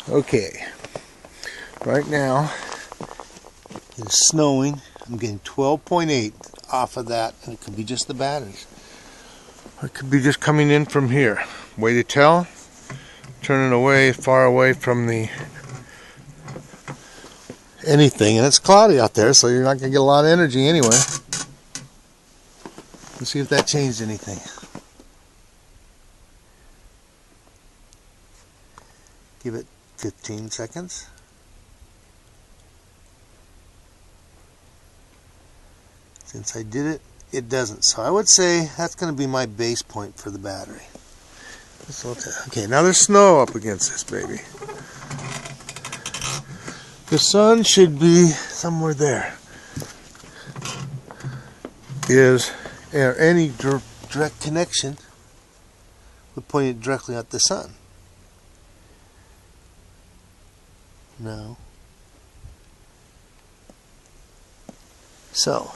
Okay, right now it's snowing. I'm getting 12.8 off of that, and it could be just the batteries. Or it could be just coming in from here. Way to tell. Turning away, far away from the anything, and it's cloudy out there, so you're not going to get a lot of energy anyway. Let's see if that changed anything. Give it 15 seconds. Since I did it, it doesn't. So I would say that's going to be my base point for the battery. Okay, now there's snow up against this baby. The sun should be somewhere there. Is there any direct connection with pointing it directly at the sun? No. So,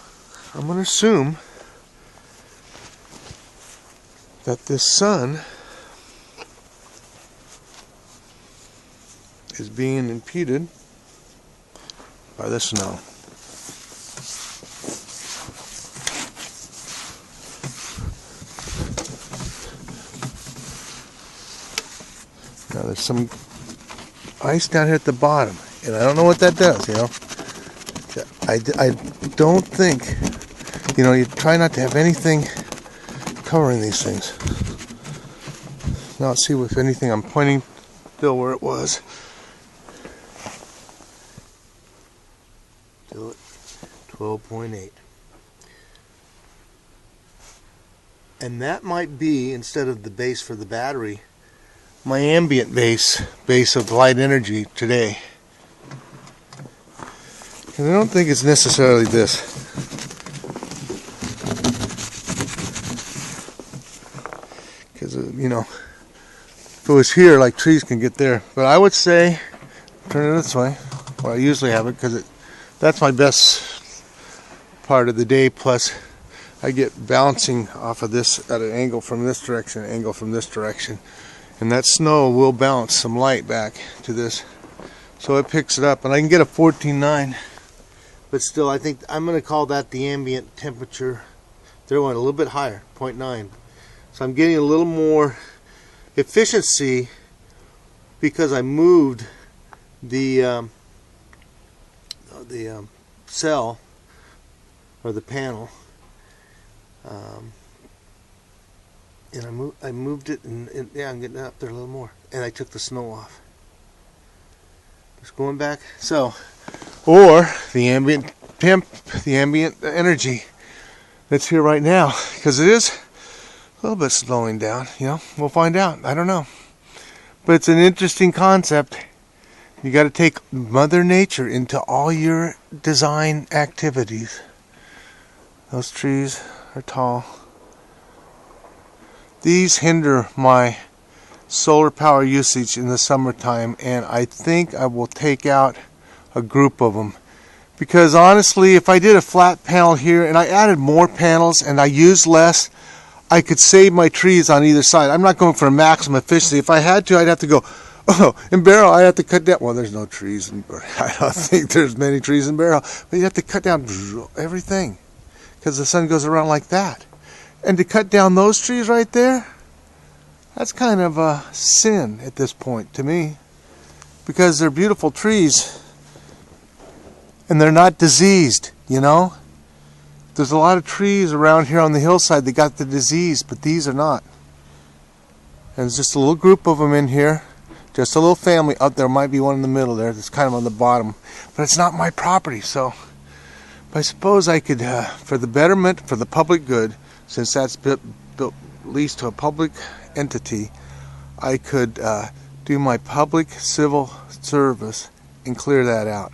I'm going to assume that this sun is being impeded by the snow. Now there's some ice down here at the bottom, and I don't know what that does, you know. I don't think, you know, you try not to have anything covering these things. Now let's see if anything, I'm pointing still where it was. Still at 12.8. And that might be, instead of the base for the battery, my ambient base of light energy today. And I don't think it's necessarily this. Because, you know, if it was here, like trees can get there. But I would say, turn it this way. Well, I usually have it because that's my best part of the day. Plus, I get bouncing off of this at an angle from this direction, an angle from this direction. And that snow will bounce some light back to this. So it picks it up. And I can get a 14.9. But still, I think I'm going to call that the ambient temperature. They're going a little bit higher, 0.9. So I'm getting a little more efficiency because I moved the cell or the panel, and I moved it, and yeah, I'm getting up there a little more, and I took the snow off. Just going back, so. Or the ambient temp, the ambient energy that's here right now, because it is a little bit slowing down. You know, we'll find out. I don't know, but it's an interesting concept. You got to take Mother Nature into all your design activities. Those trees are tall. These hinder my solar power usage in the summertime, and I think I will take out a group of them, because honestly, if I did a flat panel here and I added more panels and I used less, I could save my trees on either side. I'm not going for a maximum efficiency. If I had to, I'd have to go, oh, in Barrow I have to cut down, well, there's no trees in Barrow. I don't think there's many trees in Barrow, but you have to cut down everything because the sun goes around like that. And to cut down those trees right there, that's kind of a sin at this point to me, because they're beautiful trees. And they're not diseased, you know. There's a lot of trees around here on the hillside that got the disease, but these are not. And there's just a little group of them in here. Just a little family. Up there might be one in the middle there that's kind of on the bottom. But it's not my property, so I suppose I could, for the betterment, for the public good, since that's built leased to a public entity, I could do my public civil service and clear that out.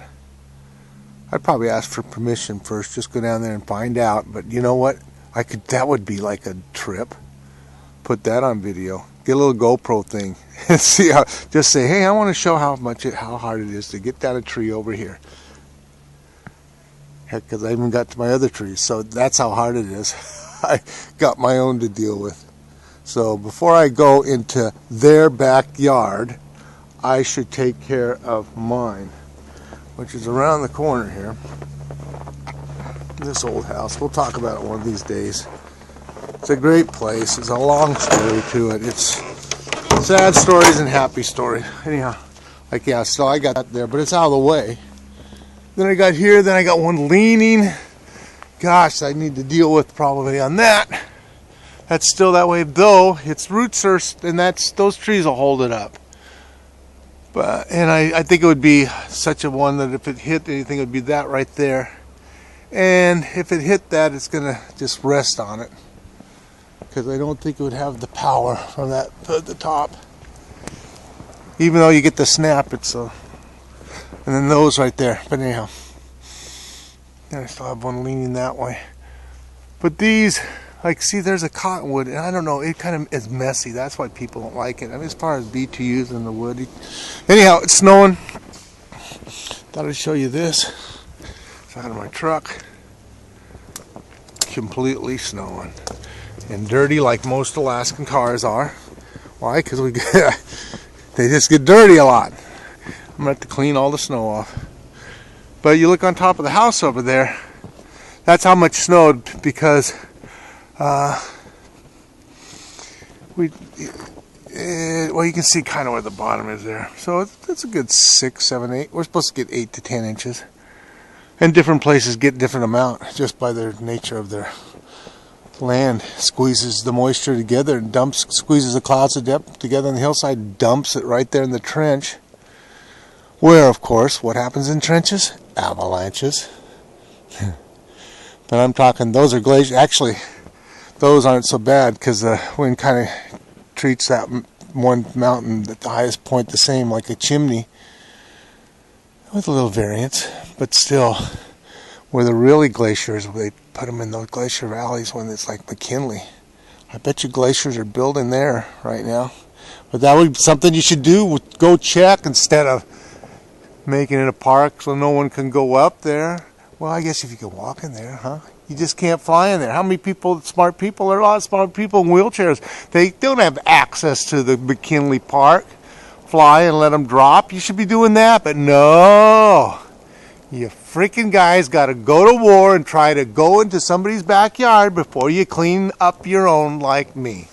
I'd probably ask for permission first, just go down there and find out. But you know what? That would be like a trip. Put that on video. Get a little GoPro thing and see how. Just say, hey, I want to show how hard it is to get down a tree over here. Heck, because I even got to my other trees, so that's how hard it is. I got my own to deal with. So before I go into their backyard, I should take care of mine, which is around the corner here. This old house. We'll talk about it one of these days. It's a great place. It's a long story to it. It's sad stories and happy stories. Anyhow, like, yeah, so I got that there, but it's out of the way. Then I got here, then I got one leaning. Gosh, I need to deal with probably on that. That's still that way, though its roots are, and those trees will hold it up. But I think it would be such a one that if it hit anything, it would be that right there. And if it hit that, it's gonna just rest on it, because I don't think it would have the power from that at the top. Even though you get the snap, it's and then those right there. But anyhow, and I still have one leaning that way. But these, like, see, there's a cottonwood, and I don't know, it kind of is messy. That's why people don't like it. I mean, as far as BTUs in the wood. Anyhow, it's snowing. Thought I'd show you this. It's out of my truck. Completely snowing. And dirty like most Alaskan cars are. Why? Because they just get dirty a lot. I'm going to have to clean all the snow off. But you look on top of the house over there, that's how much snowed, because well, you can see kind of where the bottom is there. So it's a good 6, 7, 8. We're supposed to get 8 to 10 inches. And different places get different amount just by their nature of their land. Squeezes the moisture together and squeezes the clouds of depth together on the hillside, dumps it right there in the trench. Where, of course, what happens in trenches? Avalanches. But I'm talking, those are glaciers. Actually, those aren't so bad, because the wind kind of treats that one mountain at the highest point the same, like a chimney, with a little variance. But still, where the really glaciers, they put them in those glacier valleys when it's like McKinley. I bet you glaciers are building there right now. But that would be something you should do. Go check instead of making it a park so no one can go up there. Well, I guess if you could walk in there, huh? You just can't fly in there. How many people, smart people, there are a lot of smart people in wheelchairs. They don't have access to the McKinley Park. Fly and let them drop. You should be doing that, but no. You freaking guys got to go to war and try to go into somebody's backyard before you clean up your own like me.